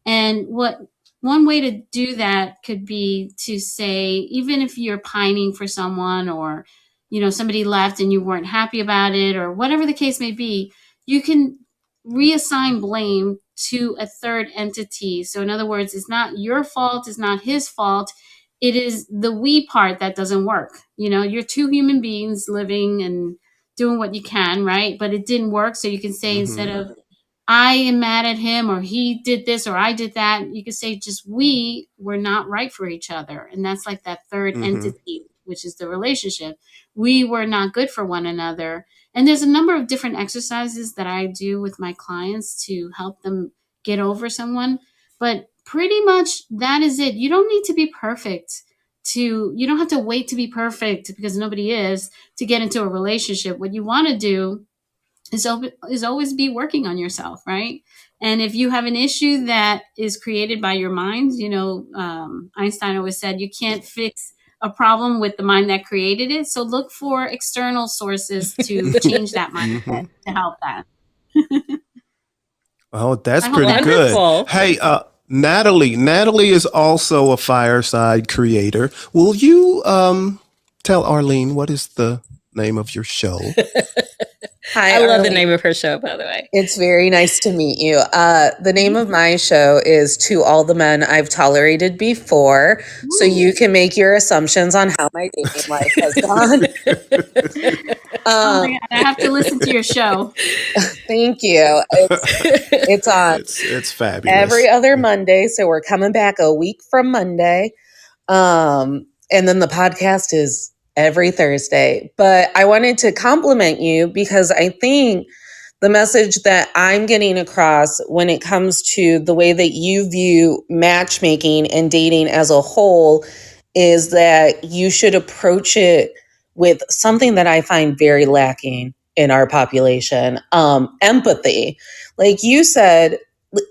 And one way to do that could be to say, even if you're pining for someone or, somebody left and you weren't happy about it or whatever the case may be, you can reassign blame to a third entity. So in other words, it's not your fault, it's not his fault. It is the we part that doesn't work. You're two human beings living and doing what you can, right? But it didn't work. So you can say, instead of I am mad at him or he did this or I did that, you could say just we were not right for each other. And that's like that third entity, which is the relationship. We were not good for one another. And there's a number of different exercises that I do with my clients to help them get over someone. But pretty much that is it. You don't need to be perfect. You don't have to wait to be perfect, because nobody is, to get into a relationship. What you want to do is always be working on yourself, right? And if you have an issue that is created by your mind, Einstein always said you can't fix a problem with the mind that created it. So look for external sources to change that mindset to help that. Oh, that's I hope pretty that's good. wonderful. Hey, Natalie is also a fireside creator. Will you tell Arlene what is the name of your show? Hi, I love the Arlene. name of her show, by the way. It's very nice to meet you. The name of my show is To All the Men I've Tolerated Before, so you can make your assumptions on how my dating life has gone. Oh my God, I have to listen to your show. Thank you. It's on It's fabulous. every other Monday, so we're coming back a week from Monday. And then the podcast is every Thursday. But I wanted to compliment you because I think the message that I'm getting across when it comes to the way that you view matchmaking and dating as a whole is that you should approach it with something that I find very lacking in our population, empathy. Like you said,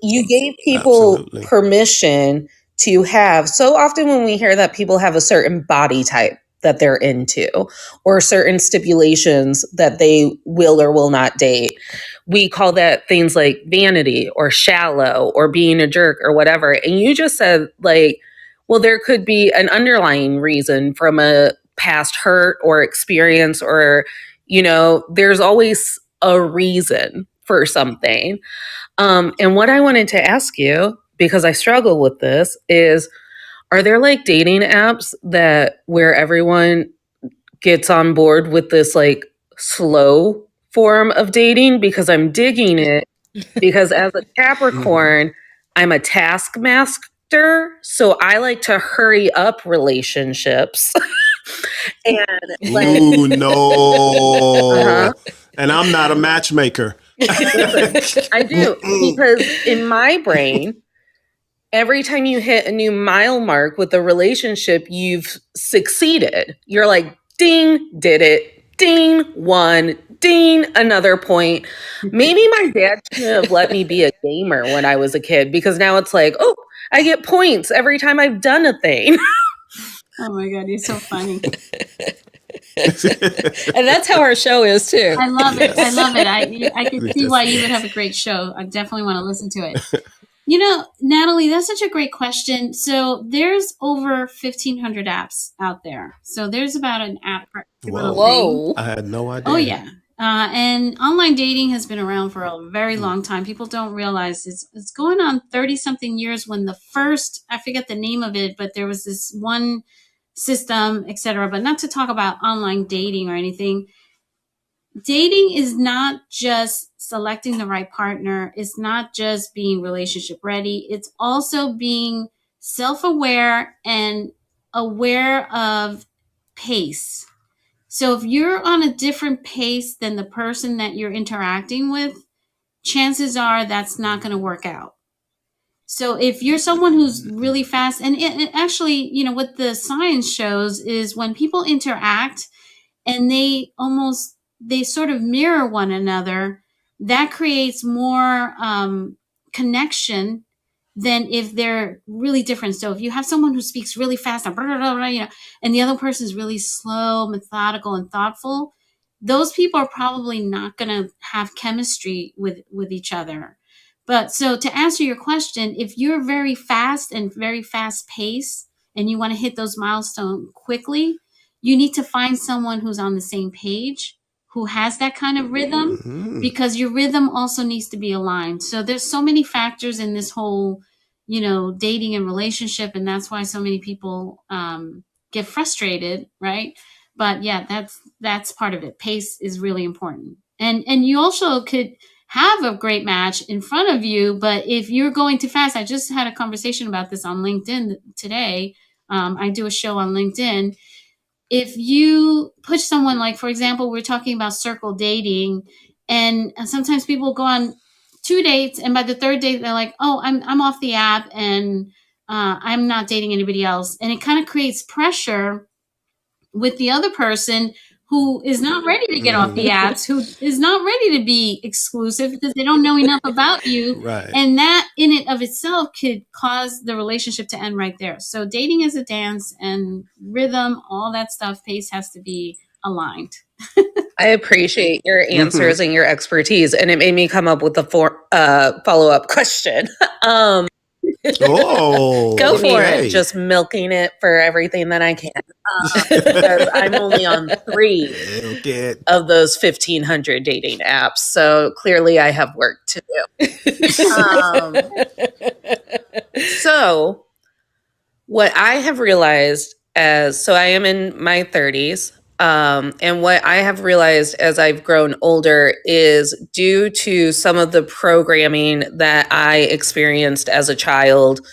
you gave people Absolutely. permission to have. So often when we hear that people have a certain body type, that they're into, or certain stipulations that they will or will not date. We call that things like vanity or shallow or being a jerk or whatever. And you just said, like, well, there could be an underlying reason from a past hurt or experience, or, you know, there's always a reason for something. And what I wanted to ask you, because I struggle with this, is, are there like dating apps that where everyone gets on board with this like slow form of dating? Because I'm digging it, because as a Capricorn, I'm a taskmaster. So I like to hurry up relationships. And like, Ooh, no. Uh-huh. And I'm not a matchmaker. listen, I do, because in my brain, every time you hit a new mile mark with a relationship, you've succeeded. You're like, ding, did it. Ding, won. Ding, another point. Maybe my dad shouldn't have let me be a gamer when I was a kid, because now it's like, oh, I get points every time I've done a thing. Oh my God, you're so funny. And that's how our show is too. I love it. I love it. I can see why you would have a great show. I definitely want to listen to it. You know, Natalie, that's such a great question. So there's over 1,500 apps out there. So there's about an app for every little thing. Whoa. I had no idea. Oh, yeah. And online dating has been around for a very long time. People don't realize it's going on 30-something years when the first, I forget the name of it, but there was this one system, etc. But not to talk about online dating or anything. Dating is not just selecting the right partner. It's not just being relationship ready. It's also being self-aware and aware of pace. So if you're on a different pace than the person that you're interacting with, chances are that's not going to work out. So if you're someone who's really fast, and it actually, you know, what the science shows is when people interact and they sort of mirror one another, that creates more connection than if they're really different. So if you have someone who speaks really fast, and and the other person is really slow, methodical, and thoughtful, those people are probably not going to have chemistry with each other. But so to answer your question, if you're very fast and very fast paced and you want to hit those milestones quickly, you need to find someone who's on the same page, who has that kind of rhythm, because your rhythm also needs to be aligned. So there's so many factors in this whole, you know, dating and relationship. And that's why so many people get frustrated, right? But yeah, that's part of it. Pace is really important. And you also could have a great match in front of you, but if you're going too fast, I just had a conversation about this on LinkedIn today. I do a show on LinkedIn. If you push someone, like, for example, we're talking about circle dating, and sometimes people go on 2 dates, and by the third date, they're like, oh, I'm off the app, and I'm not dating anybody else. And it kind of creates pressure with the other person who is not ready to get off the apps, who is not ready to be exclusive because they don't know enough about you. Right. And that in it of itself could cause the relationship to end right there. So dating is a dance, and rhythm, all that stuff, pace has to be aligned. I appreciate your answers and your expertise, and it made me come up with a follow-up question. Oh, Go for okay. it. Just milking it for everything that I can. Because I'm only on 3 of those 1,500 dating apps. So clearly I have work to do. So what I have realized so I am in my 30s. And what I have realized as I've grown older is, due to some of the programming that I experienced as a child,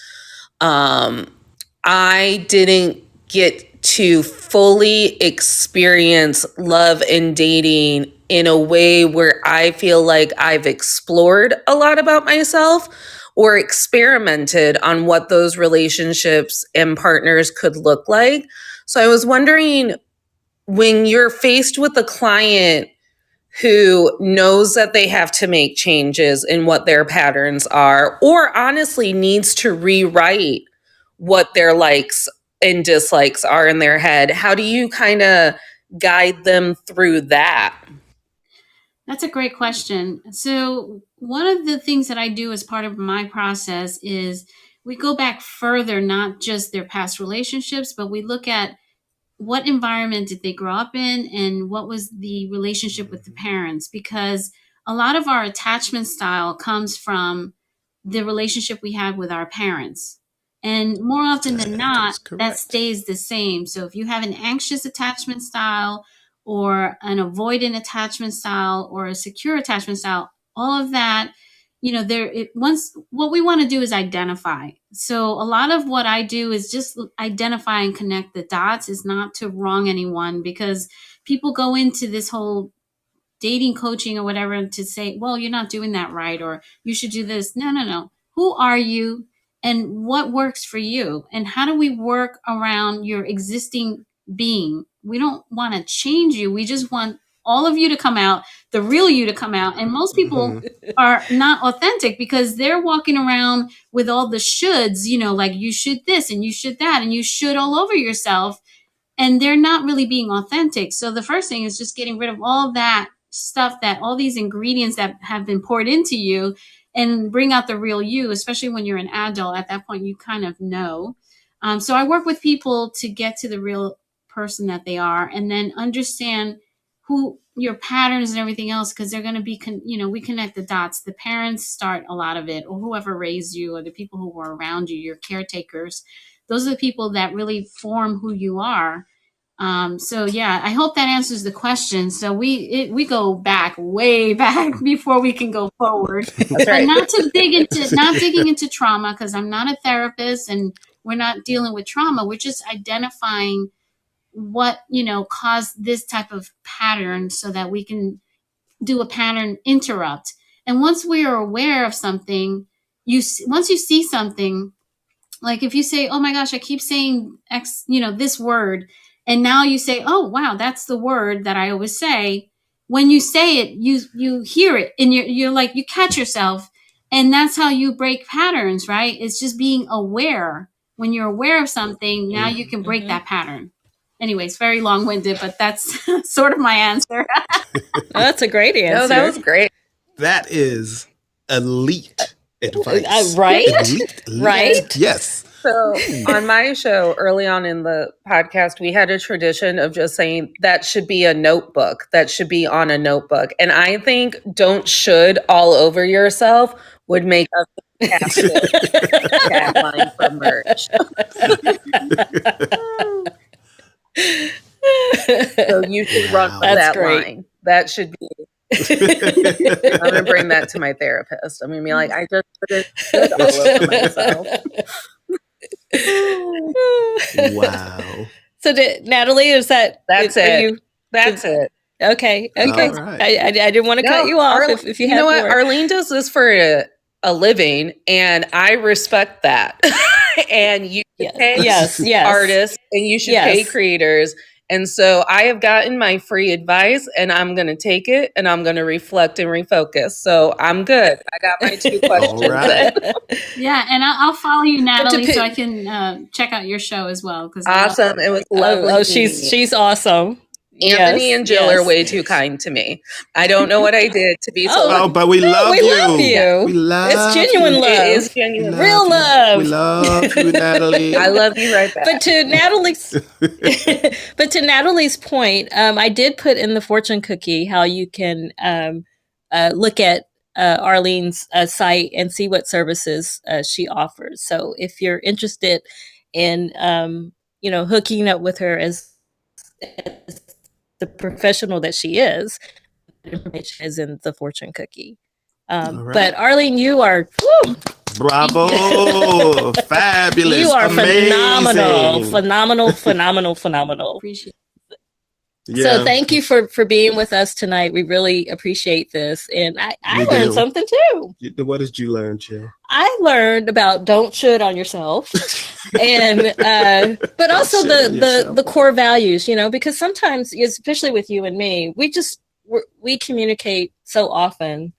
I didn't get to fully experience love and dating in a way where I feel like I've explored a lot about myself or experimented on what those relationships and partners could look like. So I was wondering, when you're faced with a client who knows that they have to make changes in what their patterns are, or honestly needs to rewrite what their likes and dislikes are in their head. How do you kind of guide them through that? That's a great question. So, one of the things that I do as part of my process is we go back further, not just their past relationships, but we look at what environment did they grow up in and what was the relationship with the parents, because a lot of our attachment style comes from the relationship we had with our parents. And more often than not, that stays the same. So if you have an anxious attachment style or an avoidant attachment style or a secure attachment style, all of that, once what we want to do is identify. So a lot of what I do is just identify and connect the dots, is not to wrong anyone, because people go into this whole dating coaching or whatever to say, well, you're not doing that right, or you should do this. No. Who are you and what works for you? And how do we work around your existing being? We don't want to change you. We just want all of you to come out, the real you to come out. And most people are not authentic because they're walking around with all the shoulds, like you should this and you should that and you should all over yourself. And they're not really being authentic. So the first thing is just getting rid of all that stuff, that all these ingredients that have been poured into you, and bring out the real you, especially when you're an adult. At that point, you kind of know. So I work with people to get to the real person that they are, and then understand who your patterns and everything else, because they're going to be, we connect the dots. The parents start a lot of it, or whoever raised you, or the people who were around you, your caretakers. Those are the people that really form who you are. So yeah, I hope that answers the question. So we go back, way back before we can go forward. That's right. But not digging into trauma, because I'm not a therapist and we're not dealing with trauma. We're just identifying what, caused this type of pattern so that we can do a pattern interrupt. And once we are aware of something, once you see something, like if you say, oh my gosh, I keep saying X, this word, and now you say, oh, wow, that's the word that I always say. When you say it, you hear it and you're like, you catch yourself. And that's how you break patterns, right? It's just being aware. When you're aware of something, now you can break that pattern. Anyways, very long-winded, but that's sort of my answer. That's a great answer. No, that was great. That is elite advice. Right? Elite. Right? Yes. So on my show, early on in the podcast, we had a tradition of just saying that should be a notebook. That should be on a notebook. And I think don't should all over yourself would make us a fantastic tagline for merch. So you should run with that line. That should be. I'm going to bring that to my therapist. I'm going to be like, I just put it all over myself. Wow. So Natalie, is that that's it? That's it. Okay. Right. I didn't want to cut you off. If you have know what, more. Arlene does this for a living, and I respect that. And you should pay artists, and you should pay creators. And so I have gotten my free advice, and I'm going to take it, and I'm going to reflect and refocus. So I'm good. I got my 2 questions. All right. Yeah, and I'll follow you, Natalie, so I can check out your show as well. Awesome. It was lovely. Oh, she's awesome. Anthony and Jill are way too kind to me. I don't know what I did to be so. Oh, but we love you. We love It's genuine love. It is genuine love. Real love. We love you, Natalie. I love you right back. But to Natalie's point, I did put in the fortune cookie how you can look at Arlene's site and see what services she offers. So if you're interested in hooking up with her as the professional that she is, information is in the fortune cookie. Right. But Arlene, you are bravo, fabulous, you are amazing. phenomenal. Appreciate it. So thank you for being with us tonight. We really appreciate this, and I learned something too. What did you learn, Jill? I learned about don't should on yourself, and but also the core values. Because sometimes, especially with you and me, we communicate so often,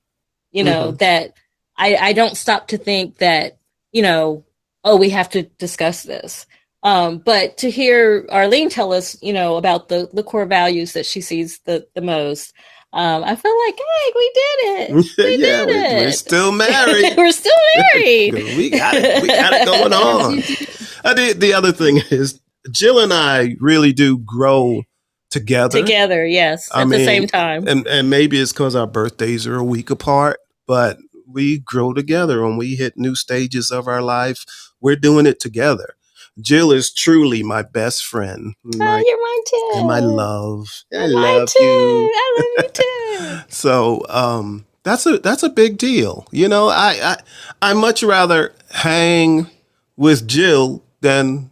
that I don't stop to think that we have to discuss this. But to hear Arlene tell us, about the core values that she sees the most, I feel like, hey, we did it. We Yeah, did we're it. still married. We're still married. We got it going on. The other thing is, Jill and I really do grow together. Together, yes, I at the mean, same time. And maybe it's because our birthdays are a week apart, but we grow together. When we hit new stages of our life, we're doing it together. Jill is truly my best friend. You're mine too. And my love. I Mine love too. you. I love you too. So that's a big deal. I much rather hang with Jill than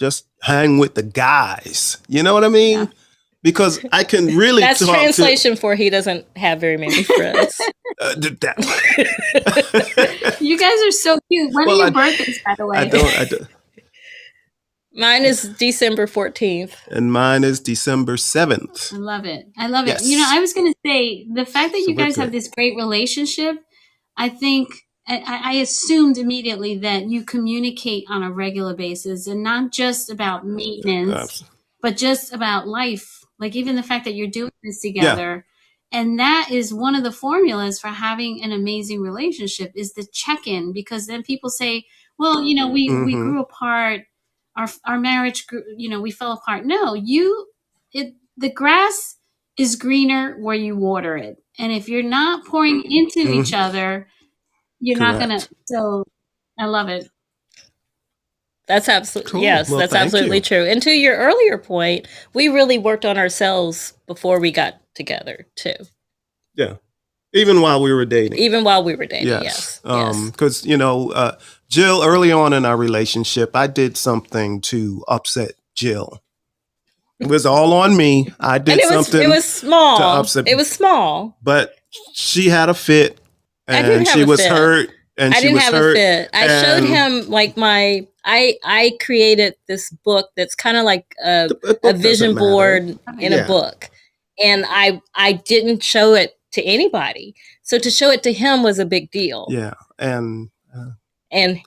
just hang with the guys. You know what I mean? Yeah. Because I can really That's talk translation for he doesn't have very many friends. You guys are so cute. When are your birthdays, by the way? I don't. Mine is December 14th. And mine is December 7th. I love it. I love Yes. it. I was going to say, the fact that So you guys we're have good. this great relationship, I think I assumed immediately that you communicate on a regular basis, and not just about maintenance, but just about life. Like even the fact that you're doing this together. And that is one of the formulas for having an amazing relationship, is the check-in. Because then people say, well, we grew apart. Our marriage grew, we fell apart. No, the grass is greener where you water it. And if you're not pouring into each other, you're not going to. So I love it. That's absolutely, Cool. yes, Well, that's thank absolutely you. true. And to your earlier point, we really worked on ourselves before we got together too. Yeah. Even while we were dating. Even while we were dating, yes. Because, Jill, early on in our relationship, I did something to upset Jill. It was all on me. I did something. It was small. to upset. It was small. But she had a fit, I didn't and have she a was fit. hurt. And I she didn't was have hurt. a fit. I showed him like I created this book that's kind of like a vision board in a book. And I didn't show it to anybody. So to show it to him was a big deal. Yeah. And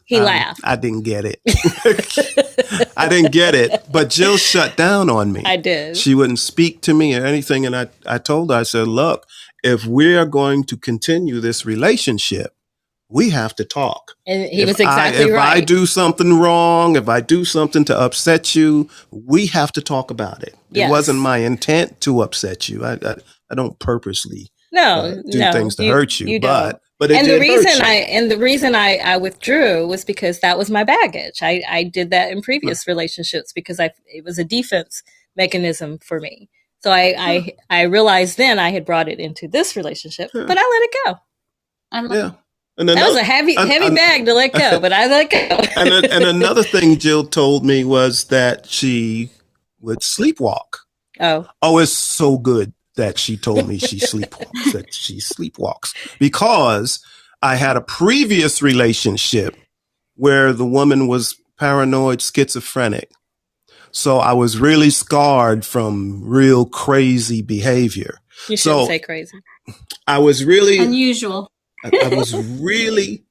he laughed. I didn't get it. I didn't get it. But Jill shut down on me. I did. She wouldn't speak to me or anything. And I told her, I said, look, if we are going to continue this relationship, we have to talk. And he was exactly right. If I do something wrong, if I do something to upset you, we have to talk about it. Yes. It wasn't my intent to upset you. I don't purposely do things to hurt you. But and the reason I withdrew was because that was my baggage. I did that in previous relationships because it was a defense mechanism for me. So I realized then I had brought it into this relationship, but I let it go. And that was a heavy bag to let go, but I let go. and another thing Jill told me was that she would sleepwalk. Oh, it's so good that she told me she sleepwalks because I had a previous relationship where the woman was paranoid schizophrenic. So I was really scarred from real crazy behavior. You shouldn't say crazy. I was really unusual. I was really,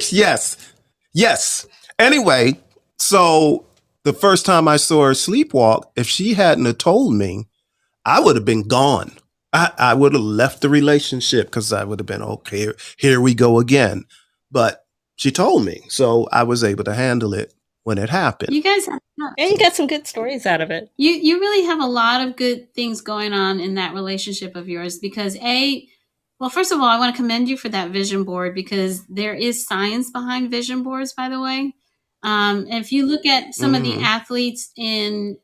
yes. Anyway, so the first time I saw her sleepwalk, if she hadn't have told me, I would have been gone. I would have left the relationship because I would have been, okay, here we go again. But she told me, so I was able to handle it when it happened. You guys, and you got some good stories out of it. You really have a lot of good things going on in that relationship of yours because well, first of all, I want to commend you for that vision board because there is science behind vision boards, by the way. If you look at some of the athletes in,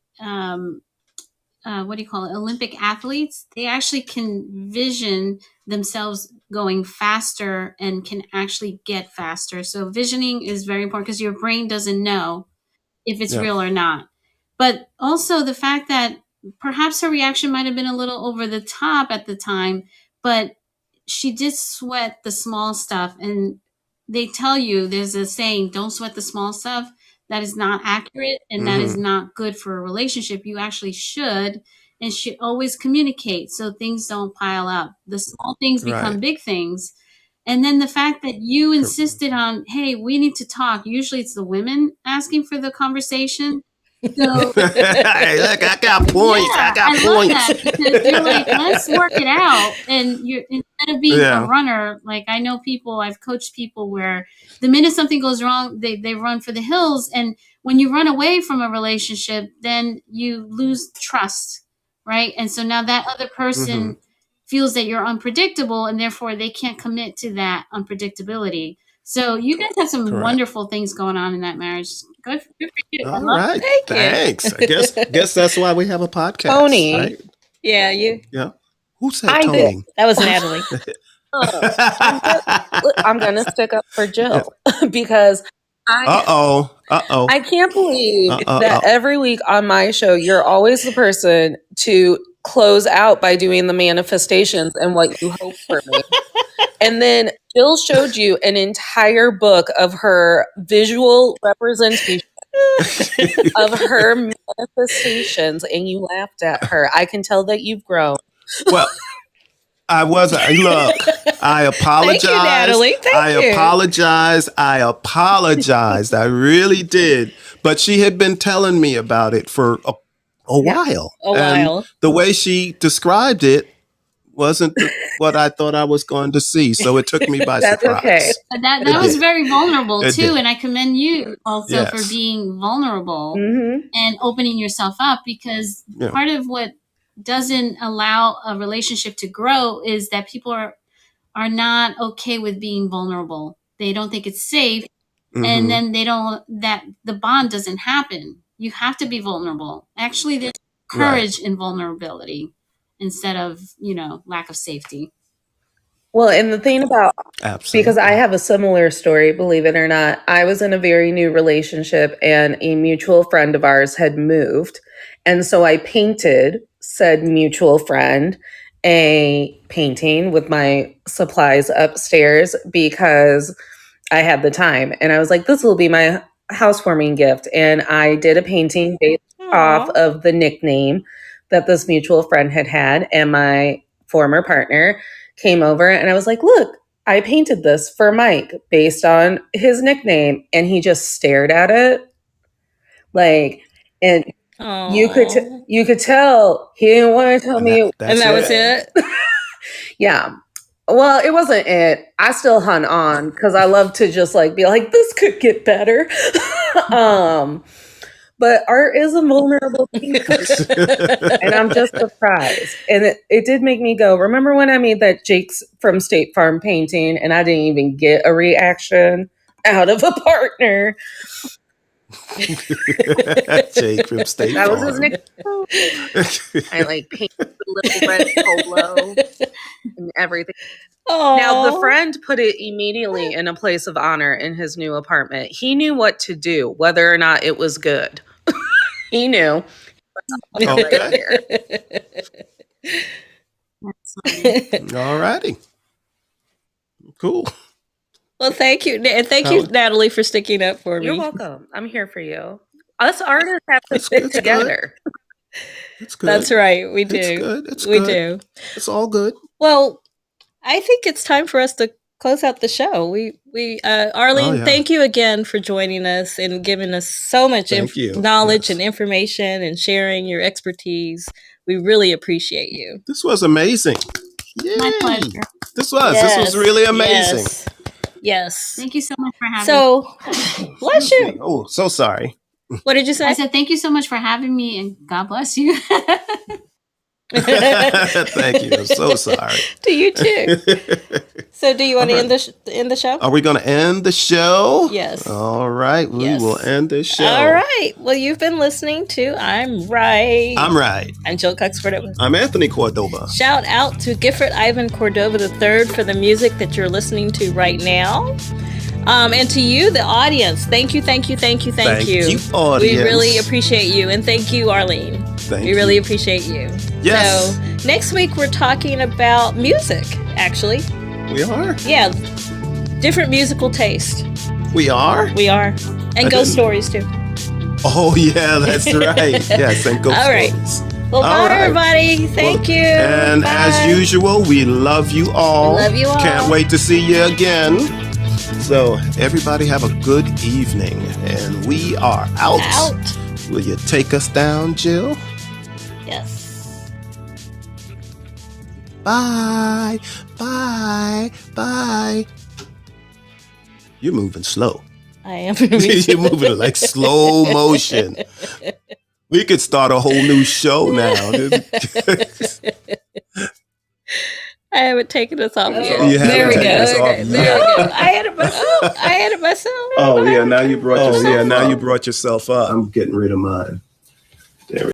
Olympic athletes, they actually can vision themselves going faster and can actually get faster. So visioning is very important because your brain doesn't know if it's real or not. But also the fact that perhaps her reaction might have been a little over the top at the time, but she did sweat the small stuff. And they tell you, there's a saying, don't sweat the small stuff. That is not accurate. And that is not good for a relationship. You actually should and should always communicate so things don't pile up. The small things become big things. And then the fact that you insisted on, hey, we need to talk. Usually it's the women asking for the conversation. So Hey, look, I got points. yeah, I got love points. that because you're like, let's work it out. And you're instead of being Yeah. a runner, like I know people, I've coached people where the minute something goes wrong, they run for the hills. And when you run away from a relationship, then you lose trust, right? And so now that other person feels that you're unpredictable, and therefore they can't commit to that unpredictability. So you guys have some Correct. wonderful things going on in that marriage. Good for you. I All love right. Thank you. Thanks. I guess that's why we have a podcast. Tony. Right? Yeah, you. Yeah. Who said I did. Tony? That was Natalie. I'm going to stick up for Jill because I can't believe that every week on my show, you're always the person to close out by doing the manifestations and what you hope for me. And then Jill showed you an entire book of her visual representation of her manifestations, and you laughed at her. I can tell that you've grown. Well, I wasn't. Look, I apologize. Thank you, Natalie. Thank you. I apologized. I really did. But she had been telling me about it for a while. And the way she described it wasn't what I thought I was going to see. So it took me by That's surprise. okay. But that was very vulnerable It too, did. and I commend you also Yes. for being vulnerable Mm-hmm. and opening yourself up, because Yeah. part of what doesn't allow a relationship to grow is that people are not okay with being vulnerable. They don't think it's safe, Mhm. and then that the bond doesn't happen. You have to be vulnerable. Actually, there's courage in vulnerability instead of lack of safety. Well, and the thing about, Absolutely. because I have a similar story, believe it or not, I was in a very new relationship and a mutual friend of ours had moved. And so I painted said mutual friend a painting with my supplies upstairs because I had the time. And I was like, this will be my housewarming gift. And I did a painting based off of the nickname that this mutual friend had. And my former partner came over and I was like, look, I painted this for Mike based on his nickname. And he just stared at it. And you could tell he didn't want to tell me. And that was it. Yeah. Well, it wasn't it. I still hung on because I love to just be like, this could get better. But art is a vulnerable piece. And I'm just surprised. And it did make me go, remember when I made that Jake's from State Farm painting and I didn't even get a reaction out of a partner? Jake from State That was Farm. his nickname. I painted the little red polo and everything. Now, the friend put it immediately in a place of honor in his new apartment. He knew what to do, whether or not it was good. He knew. Okay. All righty. Cool. Well, thank you. And thank you, Natalie, for sticking up for me. You're welcome. I'm here for you. Us artists have to It's stick together. It's good. That's right. We do. It's good. It's we good. do. It's all good. Well, I think it's time for us to close out the show. Arlene, thank you again for joining us and giving us so much knowledge and information and sharing your expertise. We really appreciate you. This was amazing. Yay. My pleasure. This was really amazing. Yes. Thank you so much for having me. So, bless you. Oh, so sorry. What did you say? I said thank you so much for having me, and God bless you. Thank you. I'm so sorry. To you too. So, do you want to end the show? Are we going to end the show? Yes. All right. We will end the show. All right. Well, you've been listening to I'm Right. I'm Right. I'm Jill Cox Cordova. I'm Anthony Cordova. Shout out to Gifford Ivan Cordova III for the music that you're listening to right now. And to you, the audience, thank you. Thank you, audience. We really appreciate you. And thank you, Arlene. We really appreciate you. Yes. So next week, we're talking about music, actually. We are? Yeah. Different musical taste. We are? We are. And ghost stories, too. Oh, yeah, that's right. Yes, and ghost All right. stories. Well, All bye, right. everybody. Thank you. And Bye. as usual, we love you all. We love you all. Can't wait to see you again. So everybody have a good evening. And we are out. Will you take us down, Jill? Yes. Bye. Bye. Bye. You're moving slow. I am. You're moving like slow motion. We could start a whole new show now. I haven't taken us off yet. You haven't There we taken go. us Okay, off there yet. we go. I had it myself. Oh yeah, now you brought yourself up. I'm getting rid of mine.